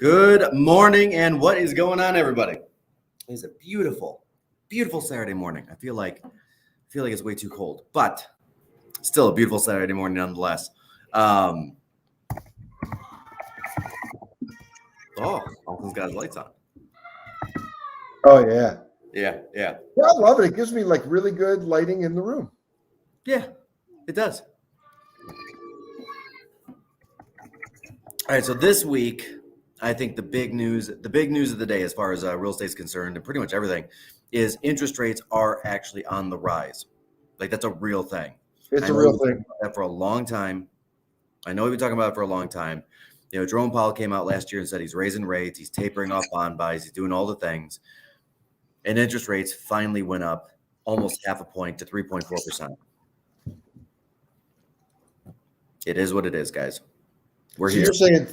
Good morning, and what is going on, everybody? It's a beautiful, beautiful Saturday morning. I feel like it's way too cold, but still a beautiful Saturday morning nonetheless. Alton's got his lights on. Oh yeah. Yeah. Yeah, I love it. It gives me like really good lighting in the room. Yeah, it does. All right, so this week, I think the big news of the day, as far as real estate is concerned, and pretty much everything, is interest rates are actually on the rise. Like that's a real thing. It's a real thing. That for a long time. I know we've been talking about it for a long time. You know, Jerome Powell came out last year and said he's raising rates, he's tapering off bond buys, he's doing all the things, and interest rates finally went up almost half a point to 3.4%. It is what it is, guys. We're here.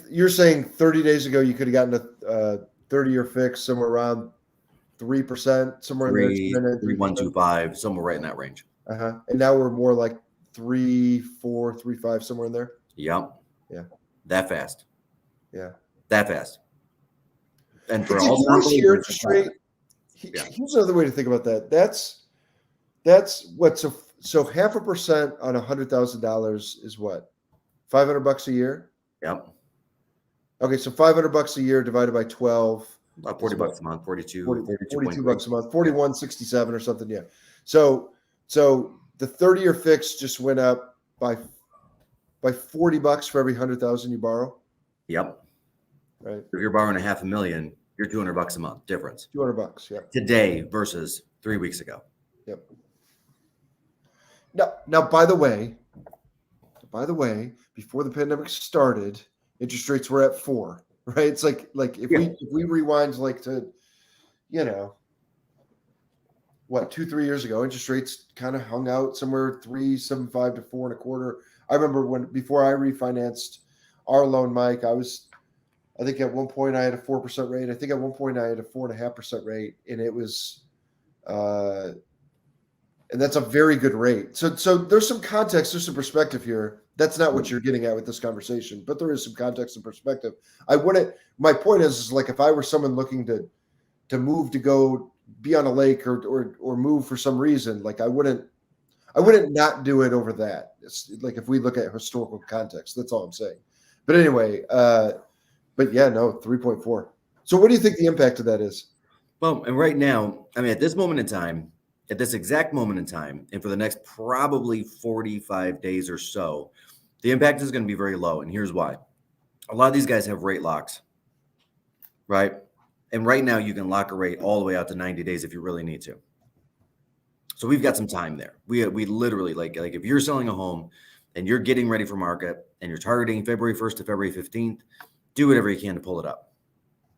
You're saying 30 days ago you could have gotten a 30-year fix somewhere around 3%, somewhere in there, 3.125, somewhere right in that range. And now we're more like 3.4, 3.5, somewhere in there. Yep. Yeah. That fast. Yeah. That fast. And for all your interest rate. Here's another way to think about that. That's what so 0.5% on $100,000 is what? $500 a year? Yep. Okay, so $500 a year divided by 12. About $40 a month, 42 $42 a month, 41.67 or something. Yeah. So the 30-year fix just went up by $40 for every 100,000 you borrow. Yep. Right. If you're borrowing $500,000, you're $200 a month difference. $200. Yeah. Today versus 3 weeks ago. Yep. Now, by the way, before the pandemic started, interest rates were at 4. Right? It's like if we rewind like to, 2-3 years ago, interest rates kind of hung out somewhere 3.75 to 4.25. I remember before I refinanced our loan, Mike, I think at one point I had a 4% rate. I think at one point I had a 4.5% rate, and it was, and that's a very good rate. So there's some context, there's some perspective here. That's not what you're getting at with this conversation, but there is some context and perspective. My point is like if I were someone looking to move to go be on a lake or move for some reason, like I wouldn't not do it over that. It's like if we look at historical context, that's all I'm saying. But anyway, but yeah, no, 3.4. So what do you think the impact of that is? Well, and right now, I mean, at this exact moment in time, and for the next probably 45 days or so, the impact is going to be very low. And here's why. A lot of these guys have rate locks, right? And right now you can lock a rate all the way out to 90 days if you really need to. So we've got some time there. We literally like if you're selling a home and you're getting ready for market and you're targeting February 1st to February 15th, do whatever you can to pull it up.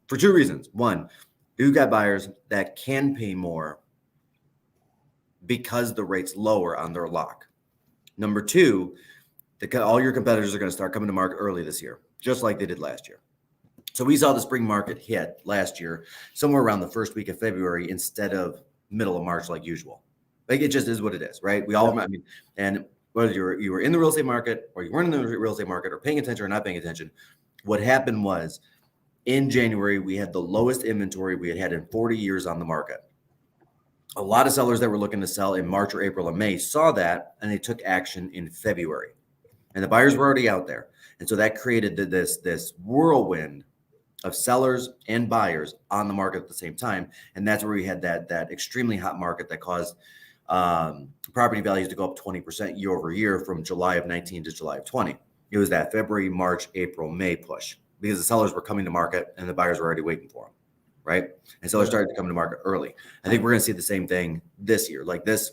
For 2 reasons. One, you've got buyers that can pay more because the rate's lower on their lock. Number two, all your competitors are going to start coming to market early this year, just like they did last year. So we saw the spring market hit last year somewhere around the first week of February instead of middle of March like usual. Like it just is what it is, right? We all, and whether you were in the real estate market or you weren't in the real estate market or paying attention or not paying attention, what happened was in January, we had the lowest inventory we had had in 40 years on the market. A lot of sellers that were looking to sell in March or April and May saw that, and they took action in February. And the buyers were already out there. And so that created this whirlwind of sellers and buyers on the market at the same time. And that's where we had that extremely hot market that caused property values to go up 20% year over year from July of 19 to July of 20. It was that February, March, April, May push because the sellers were coming to market and the buyers were already waiting for them, right? And sellers started to come to market early. I think we're going to see the same thing this year. Like this,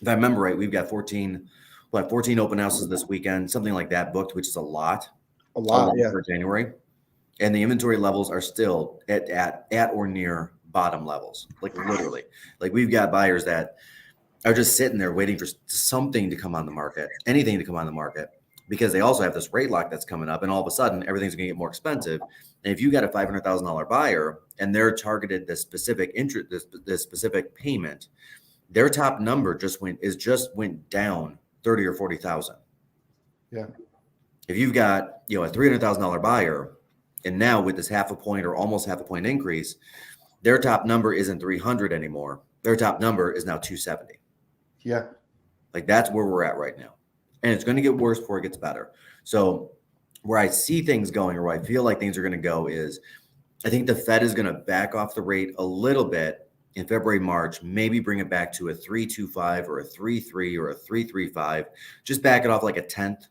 if I remember right, we've got 14 open houses this weekend, something like that booked, which is a lot, yeah, for January. And the inventory levels are still at or near bottom levels, like literally. Like we've got buyers that are just sitting there waiting for something to come on the market, anything to come on the market, because they also have this rate lock that's coming up, and all of a sudden everything's going to get more expensive. And if you got a $500,000 buyer and they're targeted this specific interest, this specific payment, their top number just went down 30 or 40,000. Yeah. If you've got a $300,000 buyer And now with this half a point or almost half a point increase, their top number isn't 300 anymore. Their top number is now 270. Yeah. Like that's where we're at right now. And it's going to get worse before it gets better. So where I see things going, or where I feel like things are going to go, is I think the Fed is going to back off the rate a little bit in February, March, maybe bring it back to a 3.25 or a 3.3 or a 3.35, just back it off like a tenth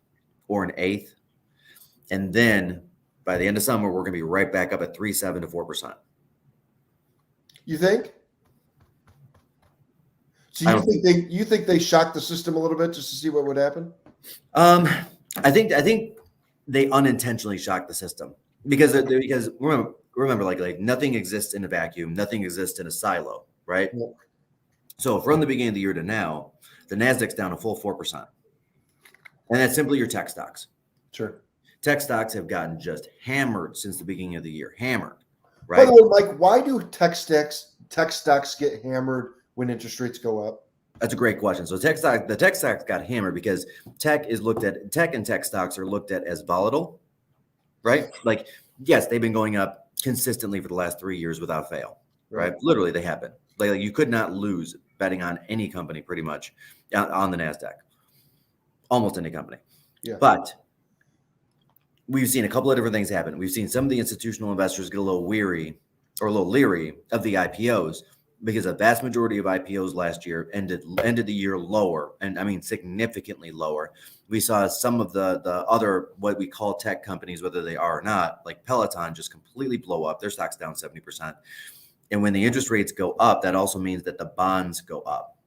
or an eighth. And then by the end of summer, we're going to be right back up at 3.7 to 4%. You think? So you think they shocked the system a little bit just to see what would happen? I think they unintentionally shocked the system because remember like nothing exists in a vacuum, nothing exists in a silo, right? Yeah. So from the beginning of the year to now, the Nasdaq's down a full 4%, and that's simply your tech stocks. Sure. Tech stocks have gotten just hammered since the beginning of the year, hammered. Right? By the way, Mike, why do tech stocks get hammered when interest rates go up? That's a great question. So the tech stocks got hammered because tech and tech stocks are looked at as volatile, right? Like, yes, they've been going up consistently for the last 3 years without fail, right? Literally, they have been. Like you could not lose betting on any company pretty much on the Nasdaq, almost any company. Yeah. But we've seen a couple of different things happen. We've seen some of the institutional investors get a little weary or a little leery of the IPOs because a vast majority of IPOs last year ended the year lower, and I mean significantly lower. We saw some of the other what we call tech companies, whether they are or not, like Peloton, just completely blow up. Their stock's down 70%. And when the interest rates go up, that also means that the bonds go up,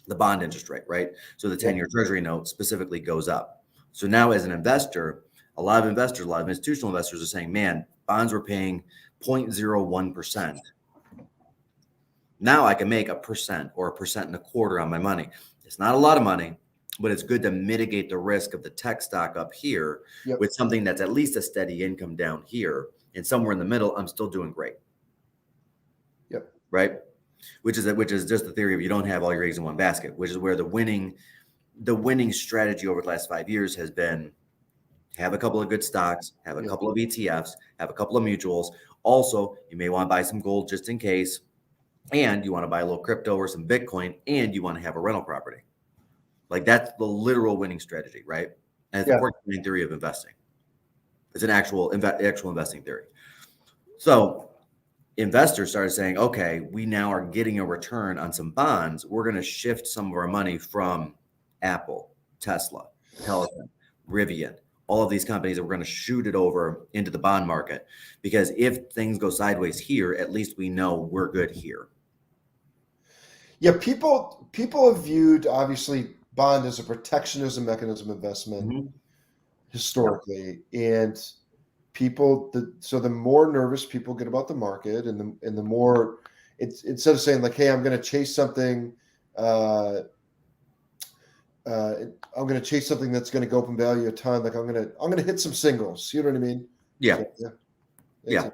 the bond interest rate, right? So the 10-year Treasury note specifically goes up. So now as an investor, a lot of institutional investors are saying, man, bonds were paying 0.01%. Now I can make 1% or 1.25% on my money. It's not a lot of money, but it's good to mitigate the risk of the tech stock up here with something that's at least a steady income down here. And somewhere in the middle, I'm still doing great. Yep. Right. Which is just the theory of you don't have all your eggs in one basket, which is where the winning strategy over the last 5 years has been have a couple of good stocks, have a couple of ETFs, have a couple of mutuals. Also, you may want to buy some gold just in case. And you want to buy a little crypto or some Bitcoin, and you want to have a rental property. Like that's the literal winning strategy, right? And it's the main theory of investing. It's an actual investing theory. So investors started saying, okay, we now are getting a return on some bonds. We're going to shift some of our money from Apple, Tesla, Peloton, Rivian, all of these companies, and we're going to shoot it over into the bond market because if things go sideways here, at least we know we're good here. Yeah, people have viewed obviously bond as a protectionism mechanism investment historically, and so the more nervous people get about the market, and the more it's instead of saying like, hey, I'm going to chase something. I'm going to chase something that's going to go up in value a ton. Like I'm going to hit some singles. You know what I mean? Yeah. So, yeah.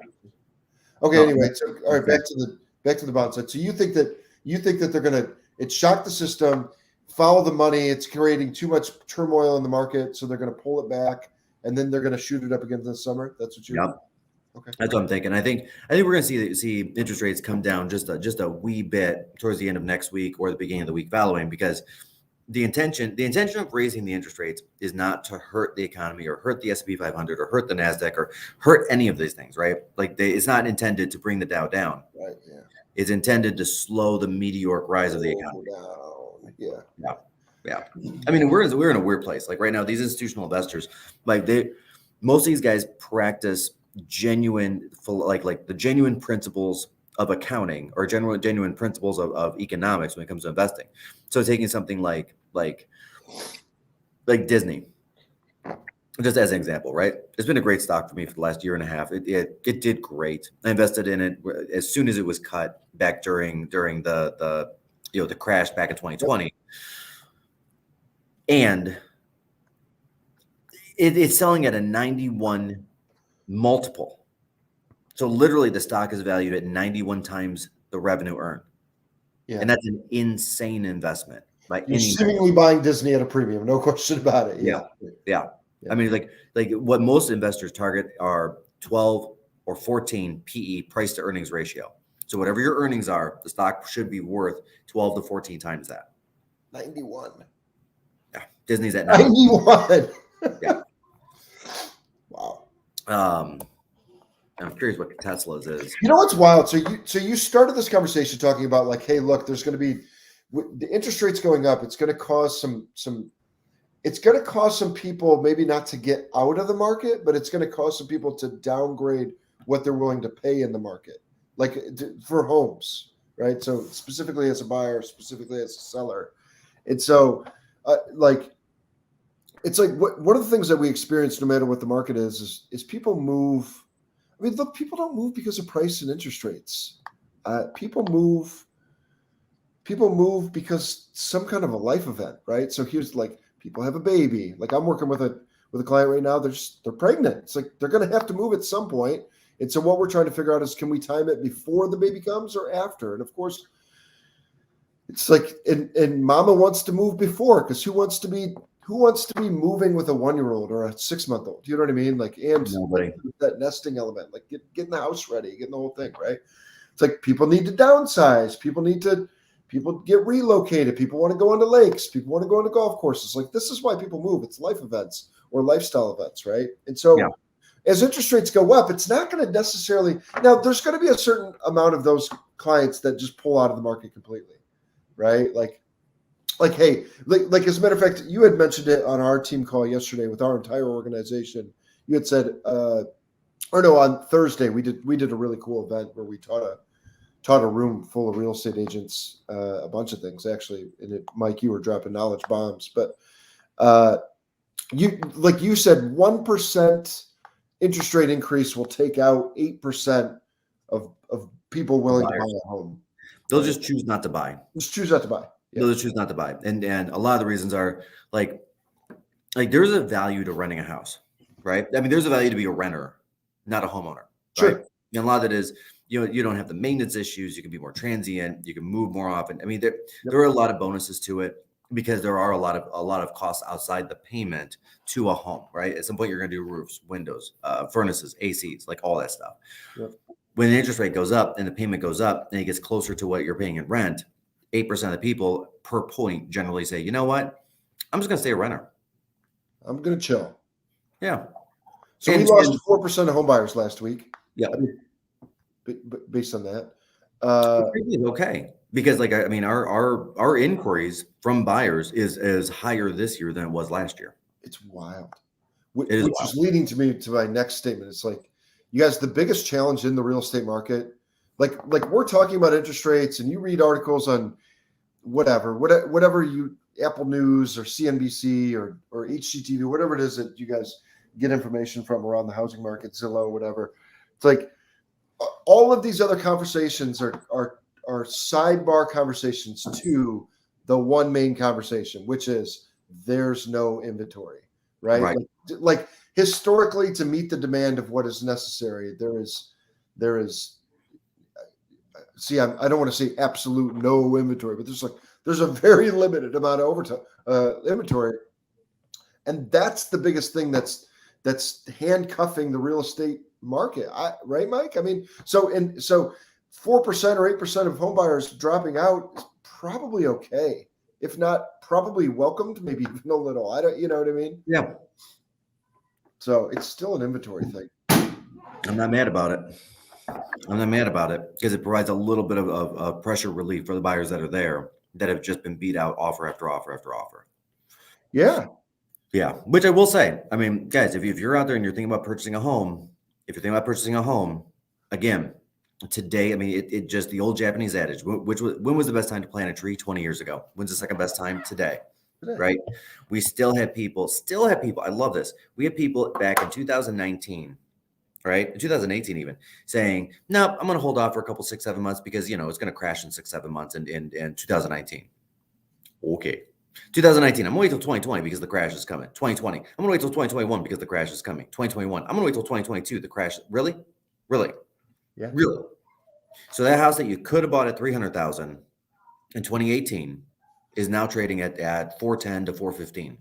Okay. Anyway, so all right, back to the bond side. So you think that they're going to it shocked the system, follow the money. It's creating too much turmoil in the market, so they're going to pull it back, and then they're going to shoot it up again this summer. That's what you're. Yep. Okay. That's what I'm thinking. I think we're going to see interest rates come down just a wee bit towards the end of next week or the beginning of the week following because. The intention of raising the interest rates is not to hurt the economy or hurt the S&P 500 or hurt the Nasdaq or hurt any of these things, right? Like it's not intended to bring the Dow down. Right. Yeah. It's intended to slow the meteoric rise of the economy. Yeah. I mean, we're in a weird place. Like right now, these institutional investors, most of these guys practice genuine, like the genuine principles of accounting or genuine principles of economics when it comes to investing. So taking something like Disney, just as an example, right? It's been a great stock for me for the last year and a half. It did great. I invested in it as soon as it was cut back during the crash back in 2020. And it's selling at a 91 multiple. So literally the stock is valued at 91 times the revenue earned. Yeah. And that's an insane investment. You're seemingly buying Disney at a premium, no question about it. Yeah. I mean, like what most investors target are 12 or 14 PE, price to earnings ratio. So whatever your earnings are, the stock should be worth 12 to 14 times that. 91. Yeah, Disney's at 91. Yeah. Wow. I'm curious what Tesla's is. You know what's wild? So you started this conversation talking about like, hey, look, there's going to be the interest rates going up. It's going to cause some. It's going to cause some people maybe not to get out of the market, but it's going to cause some people to downgrade what they're willing to pay in the market, like for homes, right? So specifically as a buyer, specifically as a seller, and so like. It's like one of the things that we experience no matter what the market is people move. I mean, look, people don't move because of price and interest rates. People move because some kind of a life event, right? So here's like people have a baby. Like I'm working with a client right now. They're pregnant. It's like they're going to have to move at some point. And so what we're trying to figure out is can we time it before the baby comes or after? And of course, it's like and mama wants to move before because who wants to be moving with a 1-year-old or a 6-month-old? Do you know what I mean? Like, and Nobody. that nesting element, like getting the house ready, getting the whole thing, right? It's like people need to downsize. People get relocated. People want to go onto lakes. People want to go onto golf courses. Like this is why people move. It's life events or lifestyle events, right? And so as interest rates go up, it's not going to necessarily, now there's going to be a certain amount of those clients that just pull out of the market completely, right? Like, hey, like as a matter of fact, you had mentioned it on our team call yesterday with our entire organization. You had said, on Thursday we did a really cool event where we taught a room full of real estate agents a bunch of things actually. And Mike, you were dropping knowledge bombs, but you said 1% interest rate increase will take out 8% of people willing to buy a home. They'll just choose not to buy. Just choose not to buy. Yeah. They'll choose not to buy. And a lot of the reasons are like there's a value to renting a house, right? I mean, there's a value to be a renter, not a homeowner. Sure. Right? And a lot of it is, you don't have the maintenance issues. You can be more transient. You can move more often. I mean, there are a lot of bonuses to it because there are a lot of costs outside the payment to a home, right? At some point, you're going to do roofs, windows, furnaces, ACs, like all that stuff. Yep. When the interest rate goes up and the payment goes up and it gets closer to what you're paying in rent, 8% of the people per point generally say, you know what? I'm just going to stay a renter. I'm going to chill. Yeah. So we lost 4% of home buyers last week. Yeah. Based on that. Okay. Because our inquiries from buyers is higher this year than it was last year. It's wild. Which is leading to my next statement. It's like, you guys, the biggest challenge in the real estate market, like we're talking about interest rates and you read articles on whatever you Apple News or CNBC or HGTV, whatever it is that you guys get information from around the housing market, Zillow, whatever. It's like all of these other conversations are sidebar conversations to the one main conversation, which is there's no inventory, right? Like historically, to meet the demand of what is necessary, there is. See, I don't want to say absolute no inventory, but there's a very limited amount of inventory, and that's the biggest thing that's handcuffing the real estate market, right, Mike? I mean, so 4% or 8% of home buyers dropping out is probably okay, if not probably welcomed, maybe even a little. You know what I mean? Yeah. So it's still an inventory thing. I'm not mad about it. Because it provides a little bit of pressure relief for the buyers that are there that have just been beat out offer after offer after offer. Yeah. Yeah. Which I will say, I mean, guys, if you're out there and you're thinking about purchasing a home, again, today, I mean, it just the old Japanese adage, when was the best time to plant a tree? 20 years ago. When's the second best time? Today. Right? We still have people. I love this. We had people back in 2019. Right? In 2018, even saying, no, I'm going to hold off for a couple, 6-7 months because, it's going to crash in 6-7 months in 2019. Okay. 2019, I'm going to wait till 2020 because the crash is coming. 2020, I'm going to wait till 2021 because the crash is coming. 2021, I'm going to wait till 2022. The crash. Really? Yeah. Really? So that house that you could have bought at $300,000 in 2018 is now trading at $410,000 to $415,000.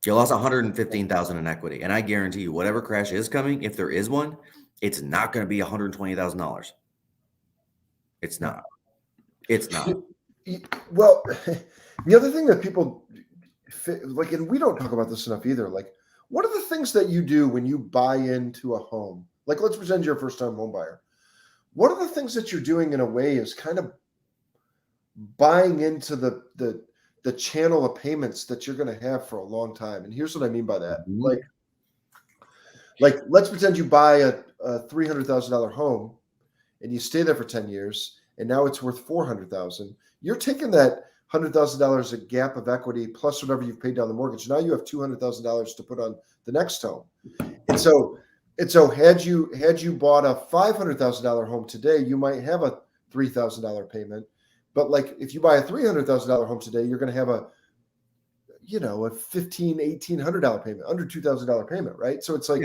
You lost 115,000 in equity, and I guarantee you, whatever crash is coming, if there is one, it's not going to be $120,000. It's not. It's not. Well, the other thing that people like, and we don't talk about this enough either. Like, what are the things that you do when you buy into a home? Like, let's pretend you're a first-time home buyer. What are the things that you're doing in a way is kind of buying into the channel of payments that you're going to have for a long time? And here's what I mean by that. Mhm. Like let's pretend you buy a $300,000 home and you stay there for 10 years and now it's worth 400,000. You're taking that $100,000 a gap of equity plus whatever you've paid down the mortgage. Now you have $200,000 to put on the next home. And so had you bought a $500,000 home today, you might have a $3,000 payment. But like if you buy a $300,000 home today, you're going to have a $1,800 payment, under $2,000 payment, right? So it's like,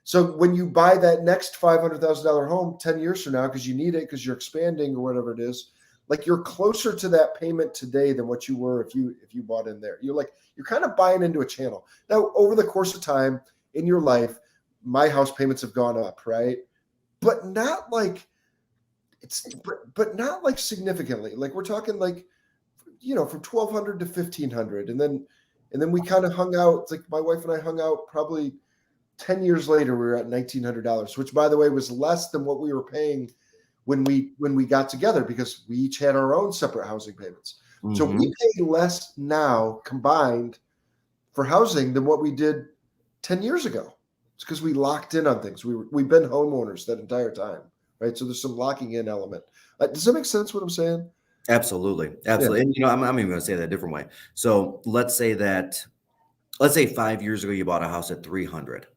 so when you buy that next $500,000 home 10 years from now, because you need it, because you're expanding or whatever it is, like you're closer to that payment today than what you were if you bought in there. You're kind of buying into a channel. Now, over the course of time in your life, my house payments have gone up, right? But not like but not like significantly. Like we're talking like, from 1,200 to 1,500, and then we kind of hung out. It's like my wife and I hung out probably 10 years later. We were at $1,900, which by the way was less than what we were paying when we got together because we each had our own separate housing payments. Mm-hmm. So we pay less now combined for housing than what we did 10 years ago. It's because we locked in on things. We've been homeowners that entire time, right? So there's some locking in element. Does that make sense what I'm saying? Absolutely. Absolutely. Yeah. And I'm even going to say that a different way. So let's say 5 years ago, you bought a house at 300.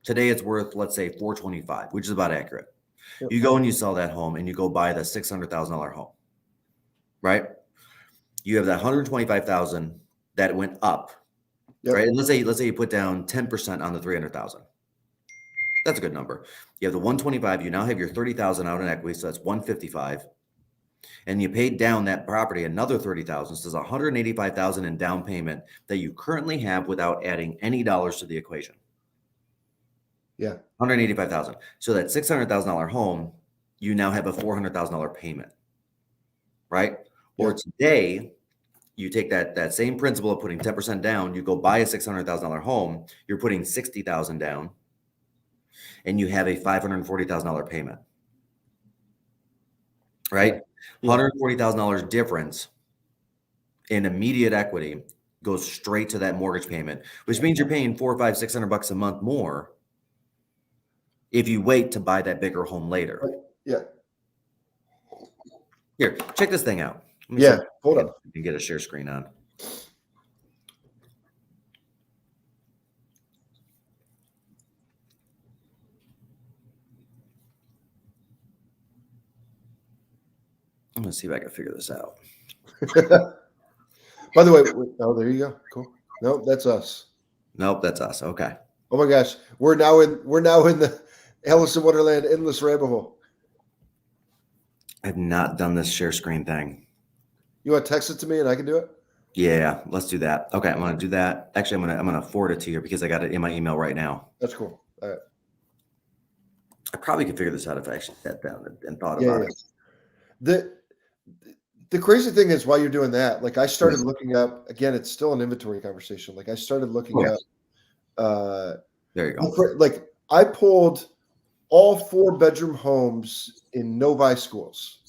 Today it's worth, let's say 425, which is about accurate. Yep. You go and you sell that home and you go buy the $600,000 home, right? You have that 125,000 that went up, right? And let's say you put down 10% on the 300,000. That's a good number. You have the 125, you now have your 30,000 out in equity, so that's 155. And you paid down that property another 30,000. So there's 185,000 in down payment that you currently have without adding any dollars to the equation. Yeah. 185,000. So that $600,000 home, you now have a $400,000 payment, right? Yeah. Or today, you take that same principle of putting 10% down, you go buy a $600,000 home, you're putting 60,000 down, and you have a $540,000 payment, right? Yeah. $140,000 difference in immediate equity goes straight to that mortgage payment, which means you're paying $400, $500, $600 a month more if you wait to buy that bigger home later. Yeah. Here, check this thing out. Hold on. You can get a share screen on. I'm going to see if I can figure this out. By the way, there you go. Cool. Nope, that's us. Nope, that's us. Okay. Oh my gosh, we're now in the Alice in Wonderland endless rabbit hole. I've not done this share screen thing. You want to text it to me and I can do it? Yeah, let's do that. Okay, I'm going to do that. Actually, I'm going to forward it to you because I got it in my email right now. That's cool. All right. I probably could figure this out if I actually sat down and thought about it. The crazy thing is while you're doing that, like I started looking up, again, it's still an inventory conversation. Like I started looking up. There you go. Like I pulled all 4-bedroom homes in Novi schools.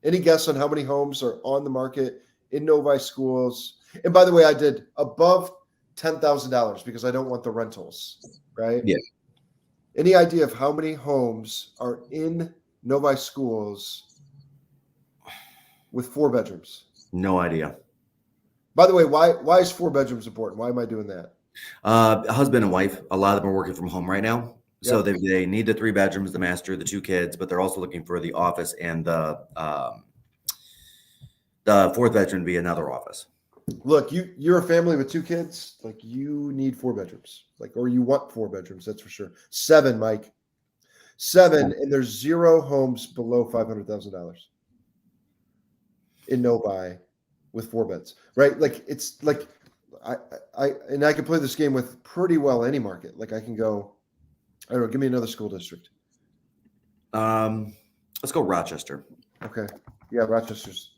Any guess on how many homes are on the market in Novi schools? And by the way, I did above $10,000 because I don't want the rentals, right? Yeah. Any idea of how many homes are in Novi schools with 4 bedrooms? No idea. By the way, why is 4 bedrooms important? Why am I doing that? Husband and wife, a lot of them are working from home right now. So they need the 3 bedrooms, the master, the 2 kids, but they're also looking for the office and the 4th bedroom to be another office. Look, you're a family with 2 kids, like you need 4 bedrooms, or you want 4 bedrooms, that's for sure. 7, Mike. 7, and there's 0 homes below $500,000 in Novi with 4 beds, right? Like it's like I can play this game with pretty well any market. Like I can go, I don't know, give me another school district. Let's go Rochester. Okay. Yeah, Rochester's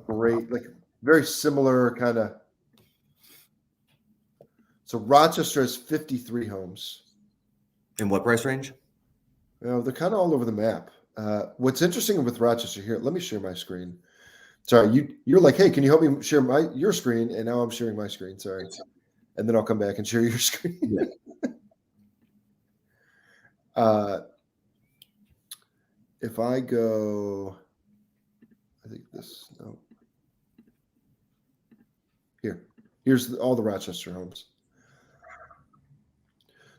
great. Like very similar kind of. So Rochester has 53 homes. In what price range? They're kind of all over the map. What's interesting with Rochester here, let me share my screen. Sorry, you're like, hey, can you help me share your screen? And now I'm sharing my screen. Sorry. And then I'll come back and share your screen. Yeah. If I go, I think this, no. Here's all the Rochester homes.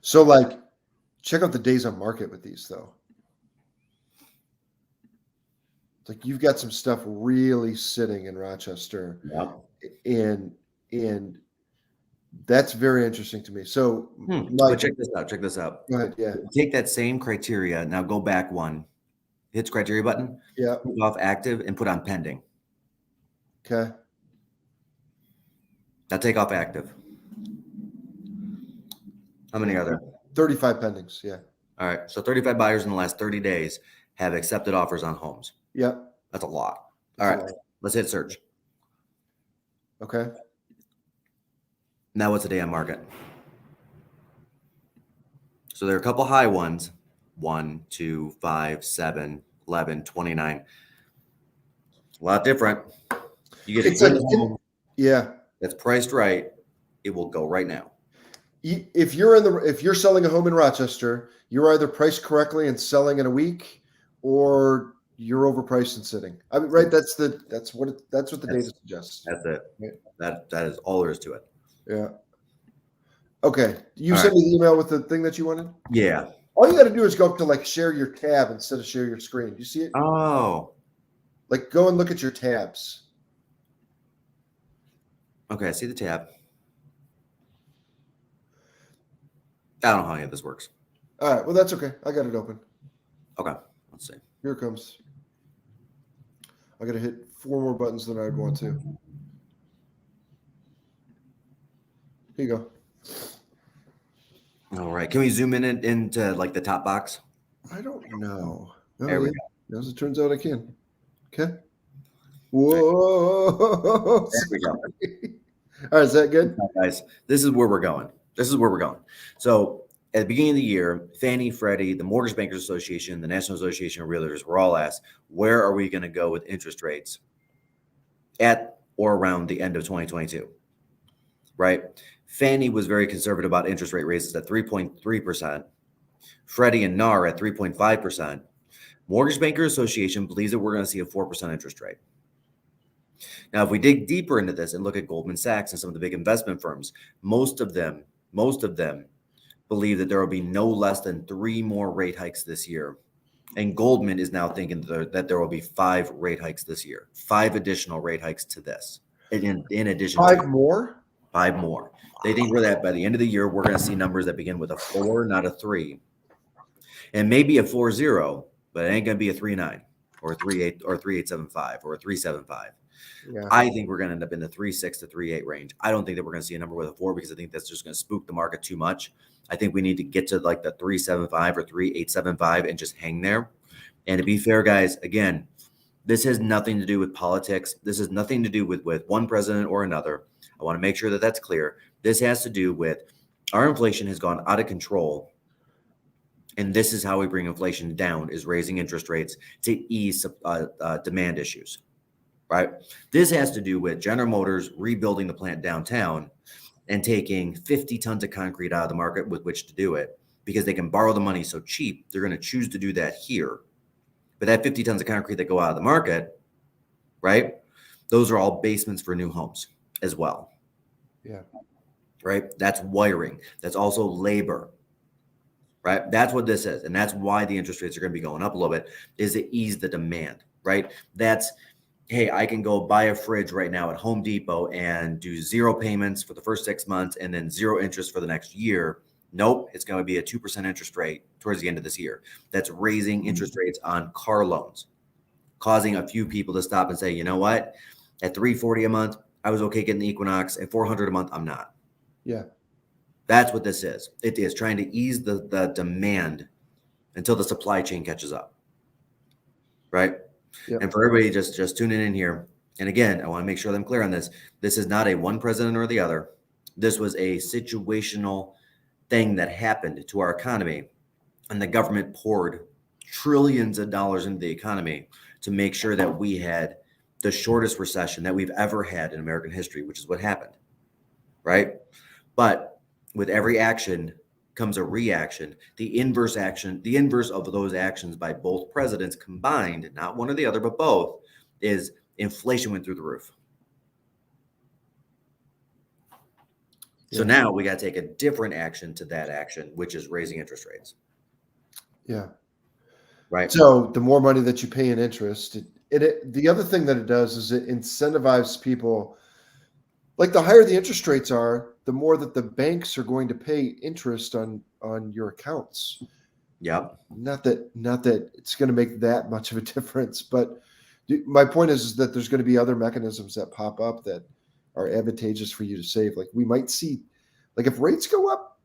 So like, check out the days on market with these though. Like you've got some stuff really sitting in Rochester. Yeah. And that's very interesting to me. So but check this out. Check this out. Go ahead. Yeah. Take that same criteria. Now go back one. Hit the criteria button. Yeah. Put off active and put on pending. Okay. Now take off active. How many are there? 35 pendings. Yeah. All right. So 35 buyers in the last 30 days have accepted offers on homes. Yeah. That's a lot. All right. Let's hit search. Okay. Now what's the day on market? So there are a couple high ones. 1, 2, 5, 7, 11, 29. A lot different. You get a home that's priced right, it will go right now. If you're selling a home in Rochester, you're either priced correctly and selling in a week, or you're overpriced and sitting. I mean, right? That's what the data suggests. That's it. Yeah. That is all there is to it. Yeah. Okay. You sent me the email with the thing that you wanted? Yeah. All you got to do is go up to like share your tab instead of share your screen. Do you see it? Oh. Like go and look at your tabs. Okay, I see the tab. I don't know how any of this works. All right. Well, that's okay. I got it open. Okay. Let's see. Here it comes. I got to hit 4 more buttons than I'd want to. Here you go. All right. Can we zoom into like the top box? I don't know. Oh, there we go. As it turns out, I can. Okay. Whoa. There we go. All right. Is that good? Guys, this is where we're going. So at the beginning of the year, Fannie, Freddie, the Mortgage Bankers Association, the National Association of Realtors were all asked, where are we going to go with interest rates at or around the end of 2022? Right? Fannie was very conservative about interest rate raises at 3.3%. Freddie and NAR at 3.5%. Mortgage Bankers Association believes that we're going to see a 4% interest rate. Now, if we dig deeper into this and look at Goldman Sachs and some of the big investment firms, most of them believe that there will be no less than 3 more rate hikes this year. And Goldman is now thinking that there will be 5 rate hikes this year, 5 additional rate hikes to this. In addition to 5 more? 5 more. They think by the end of the year, we're going to see numbers that begin with a 4, not a 3. And maybe a 4.0, but it ain't going to be a 3.9 or a 3.8 or 3.875 or a 3.75. Yeah. I think we're going to end up in the 3.6 to 3.8 range. I don't think that we're going to see a number with a 4 because I think that's just going to spook the market too much. I think we need to get to like the 3.75 or 3.875 and just hang there. And to be fair, guys, again, this has nothing to do with politics. This has nothing to do with one president or another. I want to make sure that that's clear. This has to do with our inflation has gone out of control. And this is how we bring inflation down, is raising interest rates to ease demand issues, right? This has to do with General Motors rebuilding the plant downtown and taking 50 tons of concrete out of the market with which to do it because they can borrow the money so cheap. They're going to choose to do that here. But that 50 tons of concrete that go out of the market, right? Those are all basements for new homes as well. Yeah. Right? That's wiring. That's also labor. Right? That's what this is. And that's why the interest rates are going to be going up a little bit, is to ease the demand, right? That's, hey, I can go buy a fridge right now at Home Depot and do 0 payments for the first 6 months and then 0 interest for the next year. Nope, it's going to be a 2% interest rate towards the end of this year. That's raising interest rates on car loans, causing a few people to stop and say, you know what? At $340 a month, I was okay getting the Equinox at $400 a month. I'm not. Yeah. That's what this is. It is trying to ease the demand until the supply chain catches up. Right. Yep. And for everybody just tuning in here, and again, I want to make sure that I'm clear on this. This is not a one president or the other. This was a situational thing that happened to our economy, and the government poured trillions of dollars into the economy to make sure that we had the shortest recession that we've ever had in American history, which is what happened, right? But with every action comes a reaction. The inverse of those actions by both presidents combined, not one or the other, but both, is inflation went through the roof. So now we got to take a different action to that action, which is raising interest rates. Yeah. Right. So the more money that you pay in interest, the other thing that it does is it incentivizes people. Like the higher the interest rates are, the more that the banks are going to pay interest on your accounts. Yep. Not that it's going to make that much of a difference, but my point is that there's going to be other mechanisms that pop up that are advantageous for you to save. Like we might see, like if rates go up,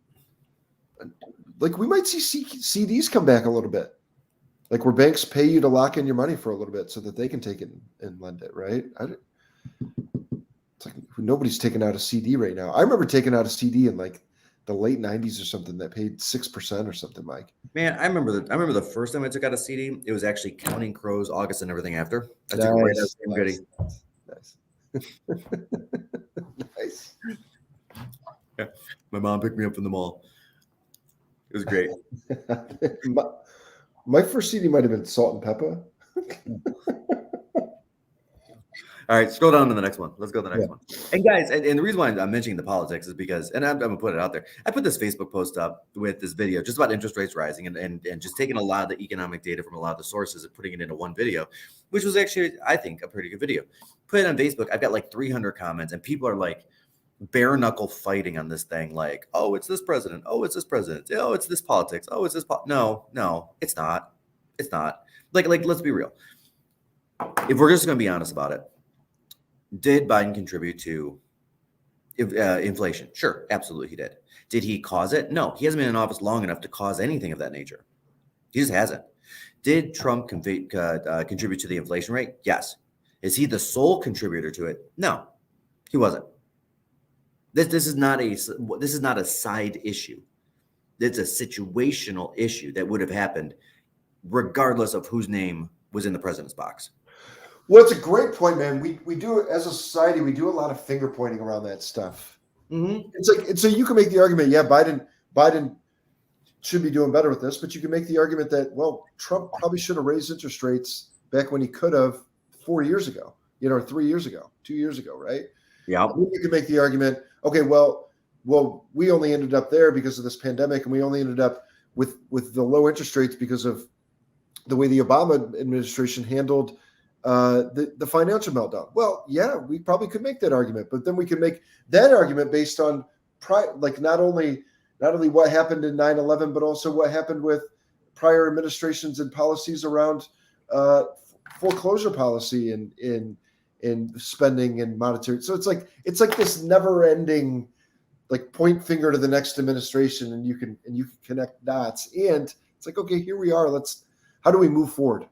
like we might see CDs come back a little bit, like where banks pay you to lock in your money for a little bit so that they can take it and lend it, right? It's like nobody's taking out a CD right now. I remember taking out a CD in like the late 90s or something that paid 6% or something, Mike. Man, I remember the first time I took out a CD, it was actually Counting Crows, August and Everything After. I took it right out of the goodie. Nice. Yeah. My mom picked me up from the mall. It was great. My first CD might have been Salt and Pepper. All right, scroll down to the next one. Let's go to the next one. And guys, and the reason why I'm mentioning the politics is because, and I'm going to put it out there, I put this Facebook post up with this video just about interest rates rising and just taking a lot of the economic data from a lot of the sources and putting it into one video, which was actually, I think, a pretty good video. Put it on Facebook. I've got like 300 comments, and people are like bare knuckle fighting on this thing. Like, oh, it's this president. Oh, it's this president. Oh, it's this politics. Oh, it's this. No, it's not. It's not. Like, let's be real. If we're just going to be honest about it, did Biden contribute to inflation? Sure, absolutely he did. Did he cause it? No, he hasn't been in office long enough to cause anything of that nature. He just hasn't. Did Trump contribute to the inflation rate? Yes. Is he the sole contributor to it? No, he wasn't. This is not a side issue. It's a situational issue that would have happened regardless of whose name was in the president's box. Well, it's a great point, man. We do, as a society, we do a lot of finger pointing around that stuff. Mm-hmm. It's like, so you can make the argument, yeah, Biden should be doing better with this, but you can make the argument that, well, Trump probably should have raised interest rates back when he could have 4 years ago, 3 years ago, 2 years ago, right? Yeah. You can make the argument, okay, well, we only ended up there because of this pandemic, and we only ended up with the low interest rates because of the way the Obama administration handled the financial meltdown. Well, yeah, we probably could make that argument, but then we can make that argument based on not only what happened in 9/11, but also what happened with prior administrations and policies around foreclosure policy and in spending and monetary. So it's like this never-ending, like, point finger to the next administration, and you can connect dots. And it's like, okay, here we are. How do we move forward?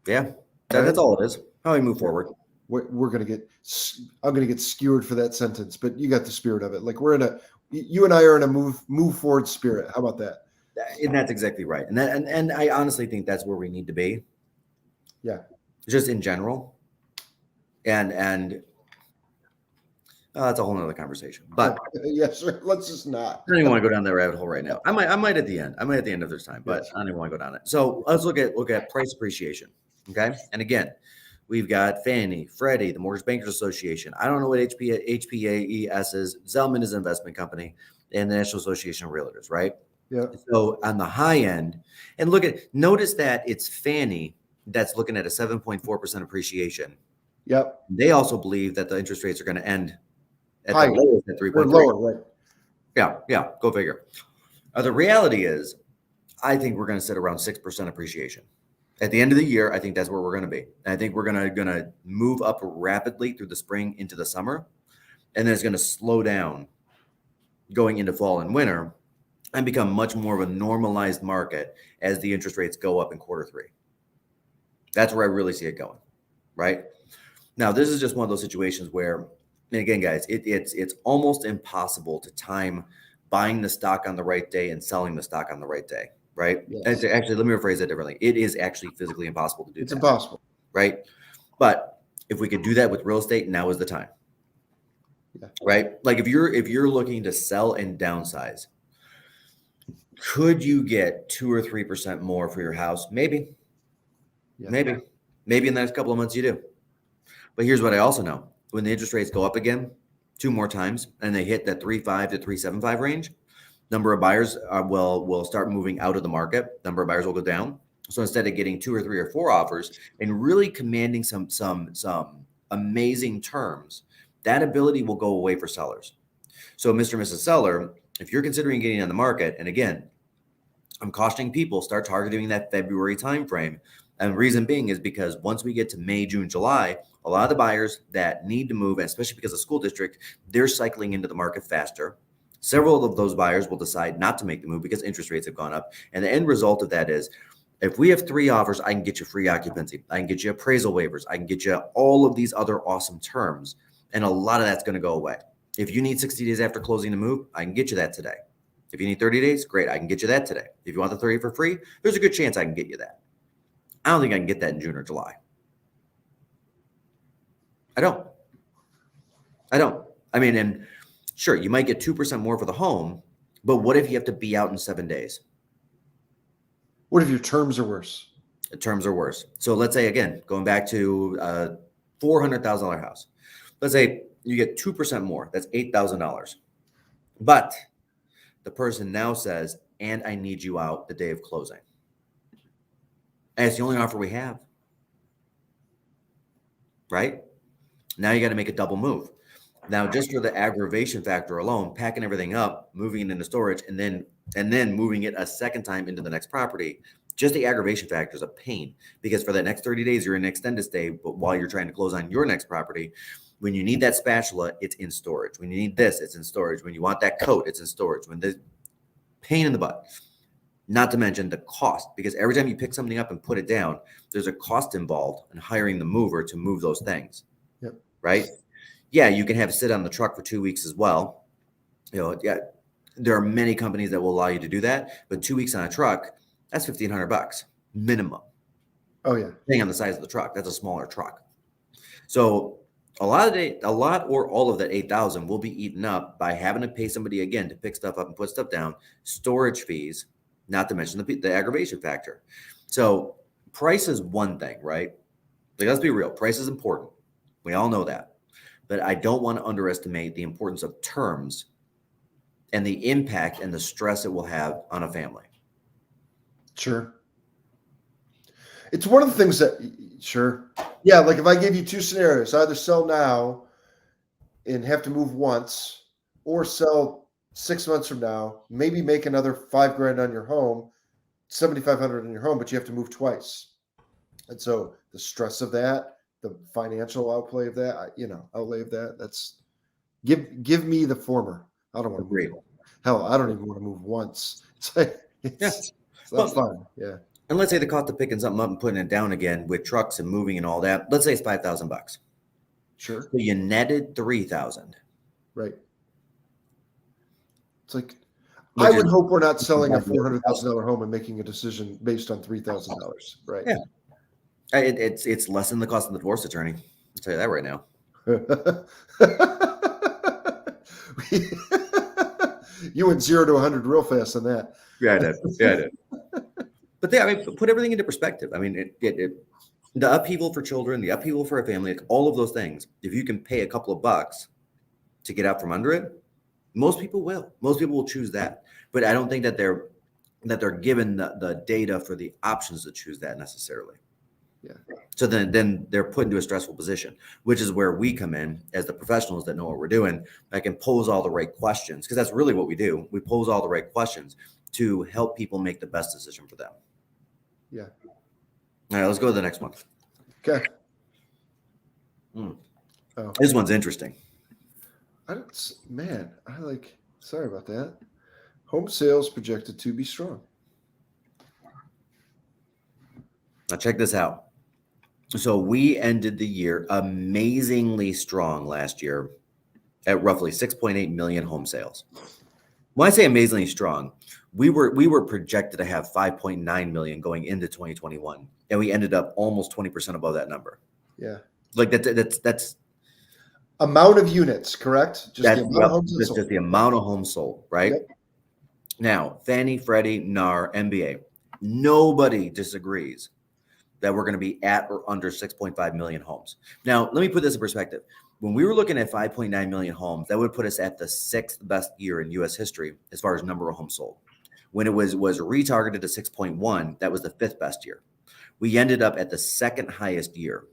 Yeah. That's all it is. How do we move forward? I'm going to get skewered for that sentence, but you got the spirit of it. Like you and I are in a move forward spirit. How about that? And that's exactly right. And I honestly think that's where we need to be. Yeah. Just in general. And that's a whole nother conversation. But yes, let's just not. I don't even want to go down that rabbit hole right now. I might at the end. I might at the end of this time, but I don't even want to go down it. So let's look at price appreciation. Okay. And again, we've got Fannie, Freddie, the Mortgage Bankers Association. I don't know what HPAES is. Zelman is an investment company, and the National Association of Realtors, right? Yeah. So on the high end, and notice that it's Fannie that's looking at a 7.4% appreciation. Yep. They also believe that the interest rates are going to end at high. the lowest at 3.3. Lower, right? Yeah. Go figure. The reality is, I think we're going to sit around 6% appreciation. At the end of the year, I think that's where we're going to be. I think we're going to move up rapidly through the spring into the summer. and then it's going to slow down going into fall and winter and become much more of a normalized market as the interest rates go up in Q3. That's where I really see it going, right? Now, this is just one of those situations where, and again, guys, it's almost impossible to time buying the stock on the right day and selling the stock on the right day, right? Yes. Actually, let me rephrase that differently. It is actually physically impossible to do It's that. impossible. Right? But if we could do that with real estate, now is the time. Yeah. Right? Like if you're looking to sell and downsize, could you get 2 or 3% more for your house? Maybe. Yeah. Maybe in the next couple of months you do. But here's what I also know. When the interest rates go up again 2 more times and they hit that 3.5 to 3.75 range, number of buyers will start moving out of the market. Number of buyers will go down. So instead of getting 2 or 3 or 4 offers and really commanding some amazing terms, that ability will go away for sellers. So Mr. and Mrs. Seller, if you're considering getting on the market, and again, I'm cautioning people, start targeting that February timeframe. And the reason being is because once we get to May, June, July, a lot of the buyers that need to move, especially because of school district, they're cycling into the market faster. Several of those buyers will decide not to make the move because interest rates have gone up. And the end result of that is if we have 3 offers, I can get you free occupancy. I can get you appraisal waivers. I can get you all of these other awesome terms. And a lot of that's going to go away. If you need 60 days after closing to move, I can get you that today. If you need 30 days, great. I can get you that today. If you want the 30 for free, there's a good chance I can get you that. I don't think I can get that in June or July. I don't. I mean, and sure, you might get 2% more for the home, but what if you have to be out in 7 days? What if your terms are worse? The terms are worse. So let's say, again, going back to a $400,000 house. Let's say you get 2% more. That's $8,000. But the person now says, and I need you out the day of closing. And it's the only offer we have. Right? Now you got to make a double move. Now, just for the aggravation factor alone, packing everything up, moving it into storage, and then moving it a second time into the next property, just the aggravation factor is a pain because for that next 30 days, you're in an extended stay, but while you're trying to close on your next property, when you need that spatula, it's in storage. When you need this, it's in storage. When you want that coat, it's in storage. When the pain in the butt, not to mention the cost, because every time you pick something up and put it down, there's a cost involved in hiring the mover to move those things. Yep. Right? Yeah, you can have it sit on the truck for 2 weeks as well. Yeah, there are many companies that will allow you to do that, but 2 weeks on a truck, that's $1,500 minimum. Oh yeah, depending on the size of the truck. That's a smaller truck. So a lot or all of that 8,000 will be eaten up by having to pay somebody again to pick stuff up and put stuff down, storage fees, not to mention the aggravation factor. So price is one thing, right? Like, let's be real. Price is important. We all know that. But I don't want to underestimate the importance of terms and the impact and the stress it will have on a family. Sure. It's one of the things that, sure. Yeah, like if I gave you 2 scenarios, either sell now and have to move once or sell 6 months from now, maybe make another $5,000 on your home, $7,500 on your home, but you have to move twice. And so the stress of that, the financial outlay of that, outlay of that, that's give me the former. I don't want to move. Hell, I don't even want to move once. It's like, that's fine. Yeah. And let's say the cost of picking something up and putting it down again with trucks and moving and all that, let's say it's $5,000. Sure. So you netted $3,000. Right. It's like, I would hope we're not selling a $400,000 home and making a decision based on $3,000. Right. Yeah. It's less than the cost of the divorce attorney. I'll tell you that right now. You went 0 to 100 real fast on that. Yeah, I did. But yeah, I mean, put everything into perspective. I mean, the upheaval for children, the upheaval for a family, like all of those things. If you can pay a couple of bucks to get out from under it, most people will. Most people will choose that. But I don't think that they're given the data for the options to choose that necessarily. Yeah. So then they're put into a stressful position, which is where we come in as the professionals that know what we're doing. I can pose all the right questions because that's really what we do. We pose all the right questions to help people make the best decision for them. Yeah. All right, let's go to the next one. Okay. This one's interesting. Sorry about that. Home sales projected to be strong. Now check this out. So we ended the year amazingly strong last year at roughly 6.8 million home sales. When I say amazingly strong, we were projected to have 5.9 million going into 2021, and we ended up almost 20% above that number. Yeah. Like that's Amount of units, correct? Just the amount of homes just sold. the amount of homes sold, right? Yep. Now, Fannie, Freddie, NAR, MBA, nobody disagrees that we're going to be at or under 6.5 million homes. Now, let me put this in perspective. When we were looking at 5.9 million homes, that would put us at the 6th best year in U.S. history as far as number of homes sold. When it was retargeted to 6.1, that was the 5th best year. We ended up at the 2nd highest year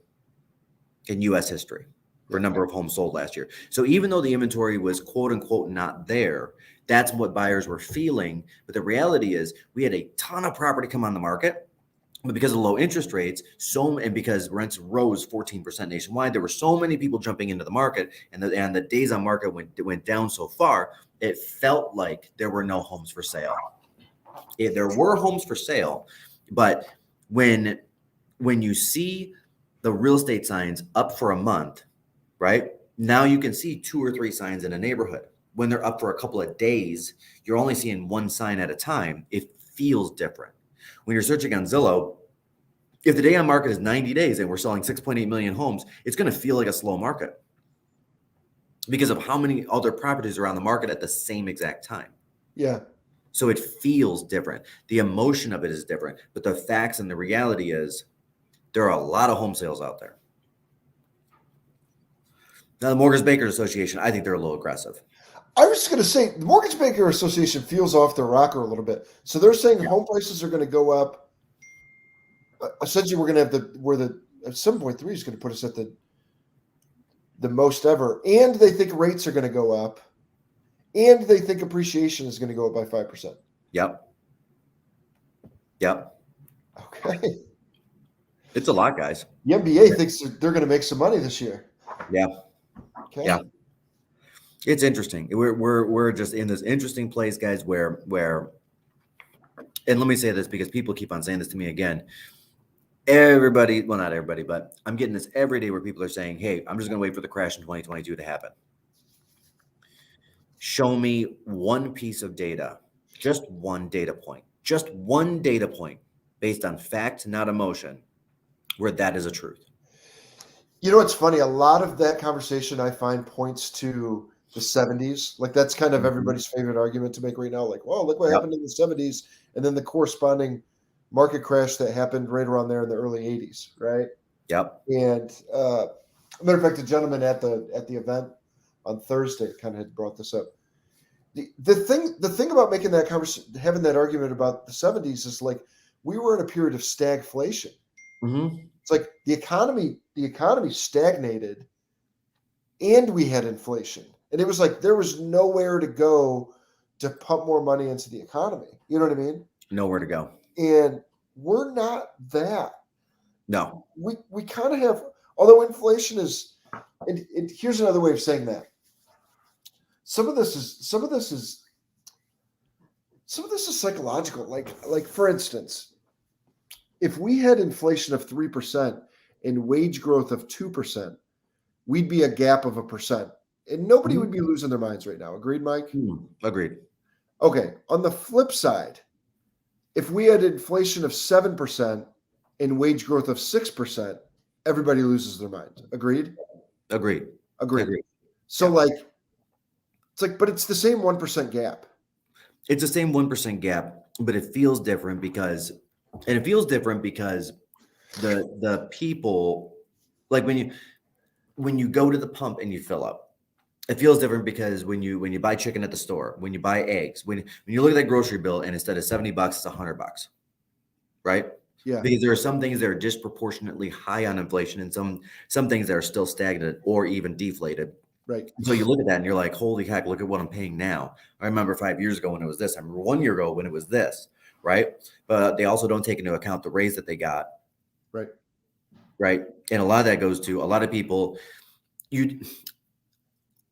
in U.S. history for number of homes sold last year. So even though the inventory was quote unquote not there, that's what buyers were feeling. But the reality is we had a ton of property come on the market. But because of low interest rates, and because rents rose 14% nationwide, there were so many people jumping into the market, and the days on market went down so far, it felt like there were no homes for sale. There were homes for sale, but when you see the real estate signs up for a month, right? Now you can see 2 or 3 signs in a neighborhood. When they're up for a couple of days, you're only seeing 1 sign at a time. It feels different. When you're searching on Zillow, if the day on market is 90 days and we're selling 6.8 million homes, it's going to feel like a slow market because of how many other properties are on the market at the same exact time. Yeah. So it feels different. The emotion of it is different, but the facts and the reality is there are a lot of home sales out there. Now, the Mortgage Bankers Association, I think they're a little aggressive. I was just going to say, the Mortgage Banker Association feels off the rocker a little bit. So they're saying home prices are going to go up. Essentially, we're going to have at 7.3 is going to put us at the most ever. And they think rates are going to go up. And they think appreciation is going to go up by 5%. Yep. Okay. It's a lot, guys. The MBA thinks they're going to make some money this year. Yeah. Okay. Yeah. It's interesting. We're just in this interesting place, guys, where and let me say this because people keep on saying this to me again. Everybody, well, not everybody, but I'm getting this every day where people are saying, hey, I'm just going to wait for the crash in 2022 to happen. Show me one piece of data, just one data point based on fact, not emotion, where that is a truth. You know, what's funny? A lot of that conversation I find points to the 70s. Like that's kind of everybody's favorite argument to make right now. Like, well, look what happened in the 70s. And then the corresponding market crash that happened right around there in the early 80s, right? Yep. And matter of fact, a gentleman at the event on Thursday kind of had brought this up. The thing about making that conversation, having that argument about the 70s is like we were in a period of stagflation. Mm-hmm. It's like the economy stagnated and we had inflation. And it was like there was nowhere to go to pump more money into the economy. You know what I mean? Nowhere to go. And we're not that. No. We kind of have, although inflation is, and here's another way of saying that. Some of this is psychological. Like for instance, if we had inflation of 3% and wage growth of 2%, we'd be a gap of 1%. And nobody would be losing their minds right now. Agreed, Mike? Agreed. Okay. On the flip side, if we had inflation of 7% and wage growth of 6%, everybody loses their mind. Agreed? Agreed. So it's like, but it's the same 1% gap. It's the same 1% gap, but it feels different because the people, like when you go to the pump and you fill up, it feels different because when you buy chicken at the store, when you buy eggs, when you look at that grocery bill and instead of $70, it's $100, right? Yeah. Because there are some things that are disproportionately high on inflation and some things that are still stagnant or even deflated. Right. So you look at that and you're like, holy heck, look at what I'm paying now. I remember 5 years ago when it was this. I remember 1 year ago when it was this, right? But they also don't take into account the raise that they got. Right. Right. And a lot of that goes to a lot of people. Let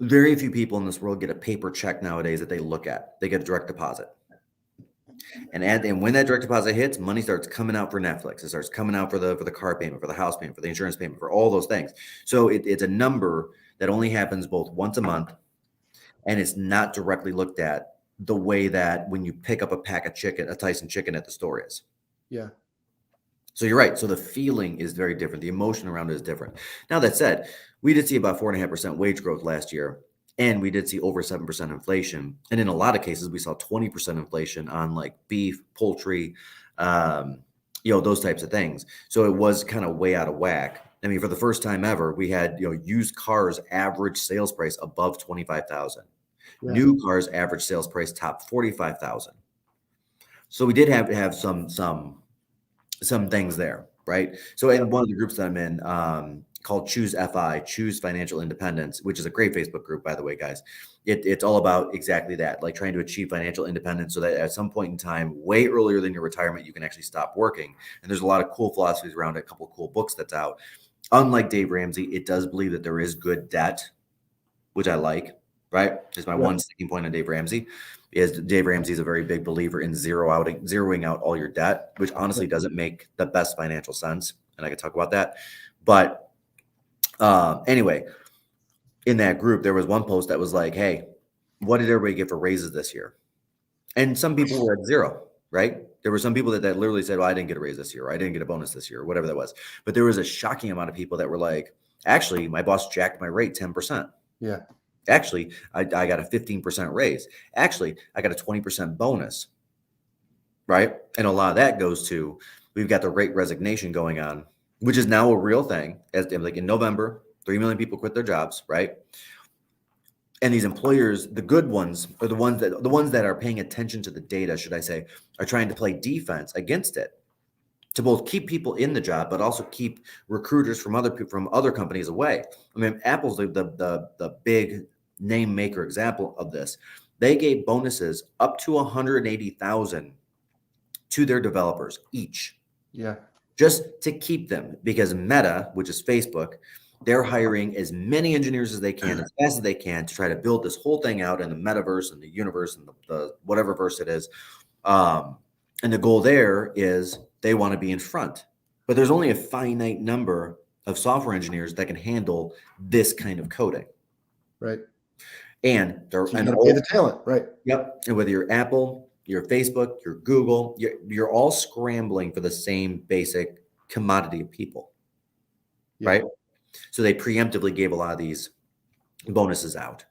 Very few people in this world get a paper check nowadays that they look at. They get a direct deposit. And when that direct deposit hits, money starts coming out for Netflix. It starts coming out for the car payment, for the house payment, for the insurance payment, for all those things. So it's a number that only happens both once a month, and it's not directly looked at the way that when you pick up a pack of chicken, a Tyson chicken at the store is. Yeah. So you're right. So the feeling is very different. The emotion around it is different. Now that said, we did see about 4.5% wage growth last year, and we did see over 7% inflation. And in a lot of cases, we saw 20% inflation on like beef, poultry, those types of things. So it was kind of way out of whack. I mean, for the first time ever, we had used cars average sales price above 25,000. Yeah. New cars average sales price top 45,000. So we did have some things there, right? So in one of the groups that I'm in, called Choose FI, Choose Financial Independence, which is a great Facebook group, by the way, guys. It's all about exactly that, like trying to achieve financial independence so that at some point in time, way earlier than your retirement, you can actually stop working. And there's a lot of cool philosophies around it, a couple of cool books that's out. Unlike Dave Ramsey, it does believe that there is good debt, which I like, right? Is my one sticking point on Dave Ramsey. Is Dave Ramsey is a very big believer in zeroing out all your debt, which honestly doesn't make the best financial sense. And I can talk about that. But anyway, in that group, there was one post that was like, hey, what did everybody get for raises this year? And some people were at zero, right? There were some people that literally said, well, I didn't get a raise this year, or I didn't get a bonus this year, or whatever that was. But there was a shocking amount of people that were like, actually, my boss jacked my rate 10%. Yeah. Actually, I got a 15% raise. Actually, I got a 20% bonus, right? And a lot of that goes to, we've got the great resignation going on, which is now a real thing. As like in November, 3 million people quit their jobs, right? And these employers, the good ones, or the ones that are paying attention to the data, should I say, are trying to play defense against it to both keep people in the job, but also keep recruiters from other companies away. I mean, Apple's the big name maker example of this. They gave bonuses up to 180,000 to their developers each. Yeah. Just to keep them, because Meta, which is Facebook, they're hiring as many engineers as they can, as fast as they can, to try to build this whole thing out in the metaverse and the universe and the whatever verse it is. And the goal there is they want to be in front, but there's only a finite number of software engineers that can handle this kind of coding. Right. And they're So you got to pay the talent, right? Yep. And whether you're Apple, your Facebook, your Google, you're all scrambling for the same basic commodity of people, right? So they preemptively gave a lot of these bonuses out,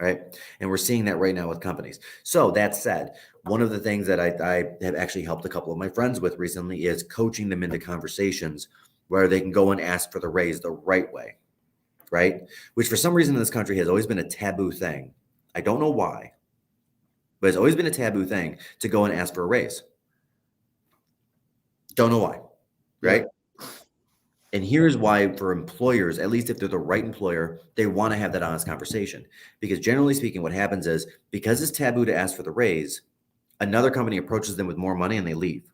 right? And we're seeing that right now with companies. So that said, one of the things that I have actually helped a couple of my friends with recently is coaching them into conversations where they can go and ask for the raise the right way, right? Which for some reason in this country has always been a taboo thing. I don't know why, but it's always been a taboo thing to go and ask for a raise. Don't know why, right? And here's why for employers, at least if they're the right employer, they want to have that honest conversation. Because generally speaking, what happens is because it's taboo to ask for the raise, another company approaches them with more money and they leave.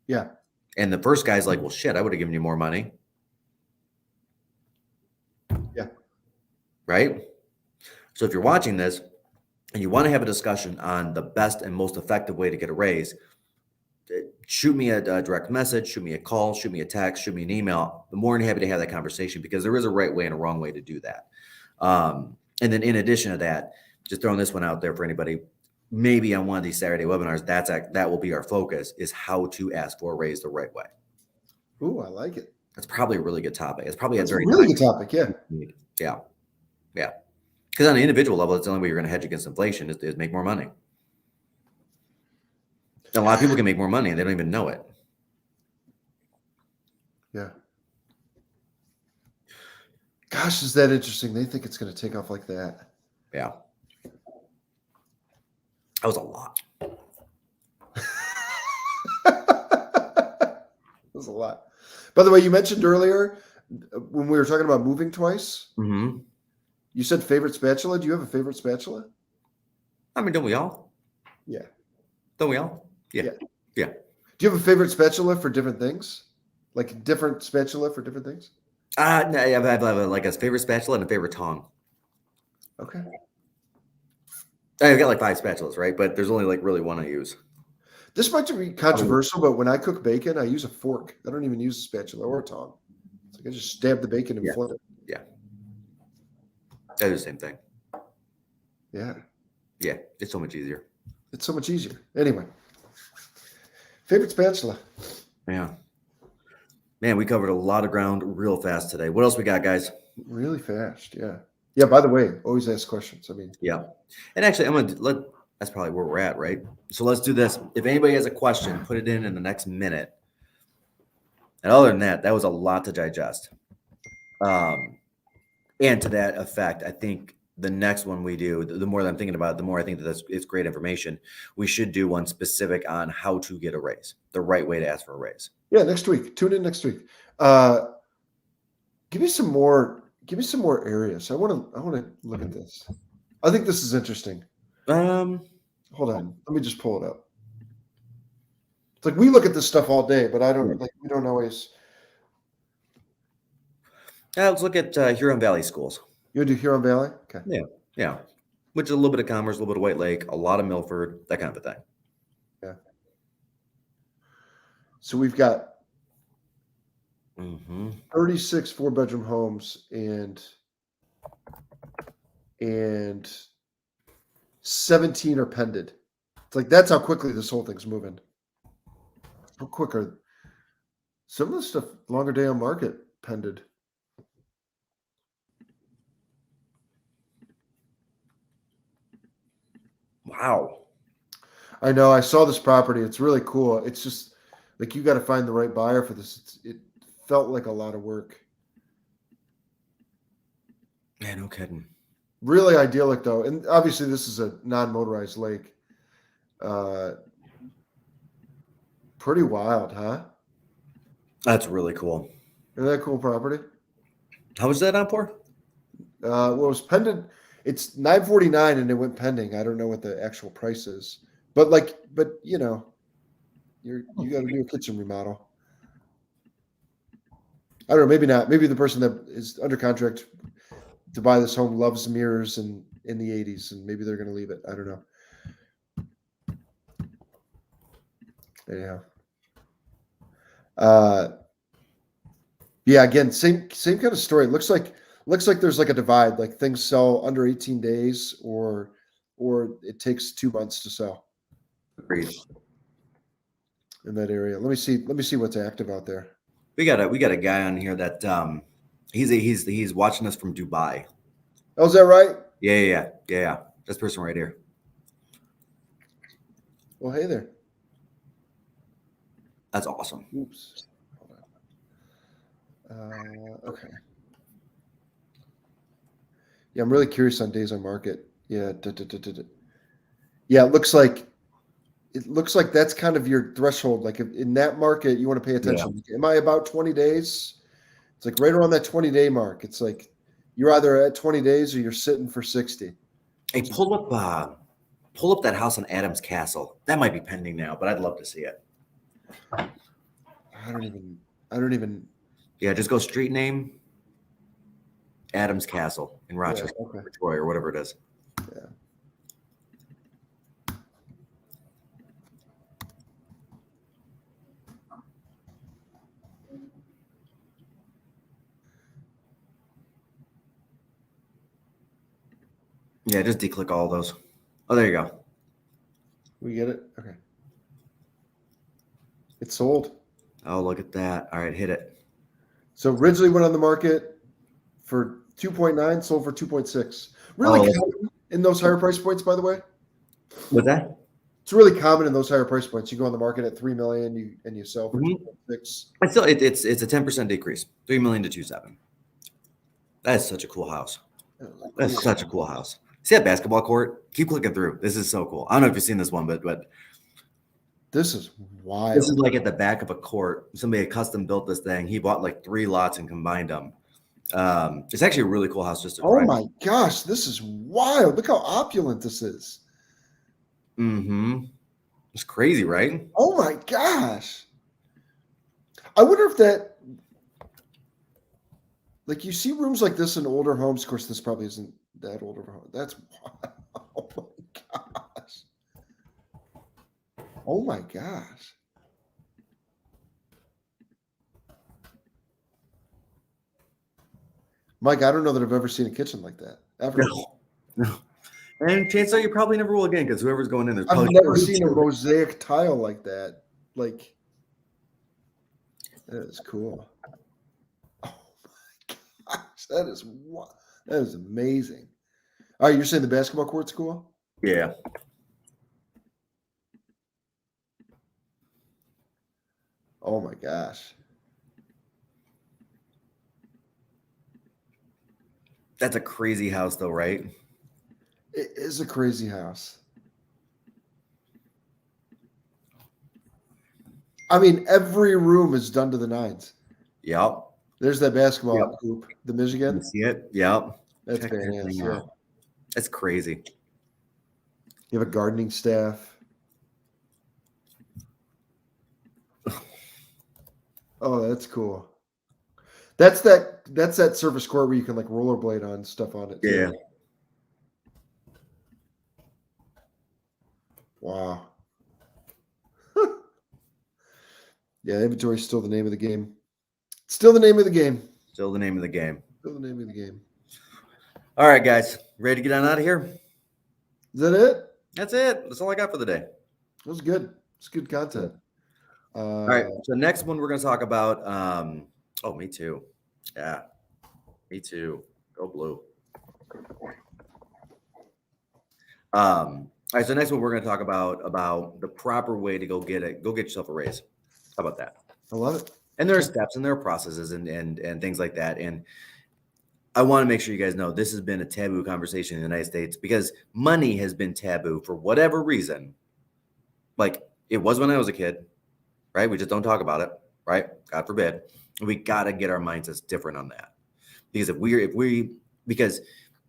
Yeah. And the first guy's like, well, shit, I would have given you more money. Yeah. Right? So if you're watching this and you want to have a discussion on the best and most effective way to get a raise, shoot me a direct message, shoot me a call, shoot me a text, shoot me an email. I'm more than happy to have that conversation because there is a right way and a wrong way to do that. And then in addition to that, just throwing this one out there for anybody, maybe on one of these Saturday webinars, that will be our focus, is how to ask for a raise the right way. Ooh, I like it. That's probably a really good topic. It's probably a really good topic. Yeah. Yeah. Yeah. Because on an individual level, it's the only way you're going to hedge against inflation is make more money. A lot of people can make more money and they don't even know it. Yeah. Gosh, is that interesting? They think it's going to take off like that. Yeah. That was a lot. That was a lot. By the way, you mentioned earlier when we were talking about moving twice, you said favorite spatula. Do you have a favorite spatula? I mean, don't we all? Yeah. Don't we all? Yeah. Yeah. Do you have a favorite spatula for different things? Like different spatula for different things? No, I have like a favorite spatula and a favorite tong. Okay. I've got like 5 spatulas, right? But there's only like really one I use. This might be controversial, but when I cook bacon, I use a fork. I don't even use a spatula or a tongue. It's like I just stab the bacon and Yeah. flip it. Yeah. I do the same thing. Yeah. Yeah. It's so much easier. It's so much easier. Anyway. Favorite spatula? Yeah. Man, we covered a lot of ground real fast today. What else we got, guys? Really fast. Yeah. Yeah. By the way, always ask questions. I mean, Yeah. And actually, that's probably where we're at, right? So let's do this. If anybody has a question, put it in the next minute. And other than that, that was a lot to digest. And to that effect, I think the next one we do, the more that I'm thinking about it, the more I think that it's great information. We should do one specific on how to get a raise, the right way to ask for a raise. yeah, next week. Tune in next week. Give me some more areas. I want to look at this. I think this is interesting. Hold on. Let me just pull it up. It's like we look at this stuff all day, but we don't always. Let's look at Huron Valley schools. You do Huron Valley? Okay. Yeah. Which is a little bit of Commerce, a little bit of White Lake, a lot of Milford, that kind of a thing. Yeah. So we've got 36 4-bedroom homes and 17 are pended. It's like that's how quickly this whole thing's moving. How quick are some of the stuff longer day on market pended? Wow. I know. I saw this property. It's really cool. It's just like you got to find the right buyer for this. It felt like a lot of work. Man, no kidding. Really idyllic though, and obviously this is a non-motorized lake. Pretty wild, huh? That's really cool. Isn't that a cool property? How was that on for? Well, it was pending. It's $949 and it went pending. I don't know what the actual price is, but you know, you got to do a kitchen remodel. I don't know. Maybe not. Maybe the person that is under contract to buy this home loves mirrors in the 80s, and maybe they're going to leave it. I don't know. Anyhow. Yeah. Again, same kind of story. It looks like there's like a divide. Like things sell under 18 days, or it takes 2 months to sell. Agreed. In that area. Let me see what's active out there. We got a guy on here that he's watching us from Dubai. Oh, is that right? Yeah. This person right here. Well, hey there. That's awesome. Oops. Hold on. Okay. Yeah, I'm really curious on days on market. Yeah. Yeah, it looks like that's kind of your threshold. Like in that market, you want to pay attention. Yeah. Am I about 20 days? It's like right around that 20-day mark. It's like you're either at 20 days or you're sitting for 60. Hey, pull up that house on Adams Castle. That might be pending now, but I'd love to see it. I don't even. Yeah, just go street name Adams Castle in Rochester, Troy, or whatever it is. Yeah. Yeah, just declick all those. Oh, there you go. We get it? Okay. It's sold. Oh, look at that. All right, hit it. So originally went on the market for 2.9, sold for 2.6. Really common in those higher price points, by the way. What's that? It's really common in those higher price points. You go on the market at $3 million, and you sell for 2.6. It's still it's a 10% decrease, $3 million to 2.7. That is such a cool house. That's such a cool house. See that basketball court? Keep clicking through. This is so cool. I don't know if you've seen this one, but this is wild. This is like at the back of a court. Somebody had custom built this thing. He bought like 3 lots and combined them. It's actually a really cool house. Just to oh my gosh, this is wild! Look how opulent this is. It's crazy, right? Oh my gosh! I wonder if that, like, you see rooms like this in older homes. Of course, this probably isn't that old of a home. That's oh my gosh. Oh my gosh. Mike, I don't know that I've ever seen a kitchen like that. Ever. No. And chances are you probably never will again because whoever's going in there's I've probably never seen a mosaic tile like that. Like, that is cool. Oh my gosh, that is amazing. All right, you're saying the basketball court's cool? Yeah. Oh my gosh. That's a crazy house though, right? It is a crazy house. I mean, every room is done to the nines. Yep. There's that basketball hoop, the You Michigan. see it? Yep. That's Check badass. everything Yeah. out. That's crazy. You have a gardening staff. Oh, that's cool. That's that surface court where you can like rollerblade on stuff on it too. Yeah. Wow. Yeah, inventory is still the name of the game. Still the name of the game. Still the name of the game. Still the name of the game. All right, guys. Ready to get on out of here? Is that it? That's it. That's all I got for the day. That was good. It's good content. All right. So next one we're going to talk about. Oh, me too. Yeah, me too. Go blue. All right. So next one we're going to talk about the proper way to go get yourself a raise. How about that? I love it. And there are steps and there are processes and things like that. And I want to make sure you guys know this has been a taboo conversation in the United States because money has been taboo for whatever reason. Like it was when I was a kid, right? We just don't talk about it, right? God forbid. We got to get our mindsets different on that. Because because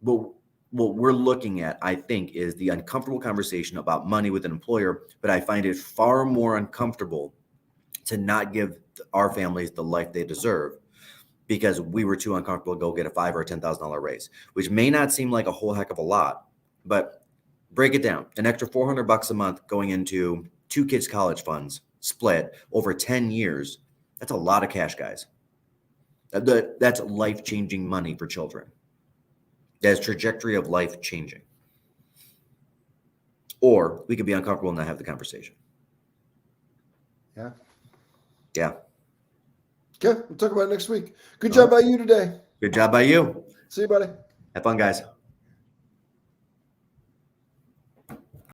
what we're looking at, I think, is the uncomfortable conversation about money with an employer, but I find it far more uncomfortable to not give our families the life they deserve because we were too uncomfortable to go get a $5,000 or $10,000 raise, which may not seem like a whole heck of a lot, but break it down. An extra $400 a month going into 2 kids' college funds split over 10 years. That's a lot of cash, guys. That's life-changing money for children. That's trajectory of life changing. Or we could be uncomfortable and not have the conversation. Yeah. Yeah. Okay, we'll talk about it next week. Good job by you today. Good job by you. See you, buddy. Have fun, guys.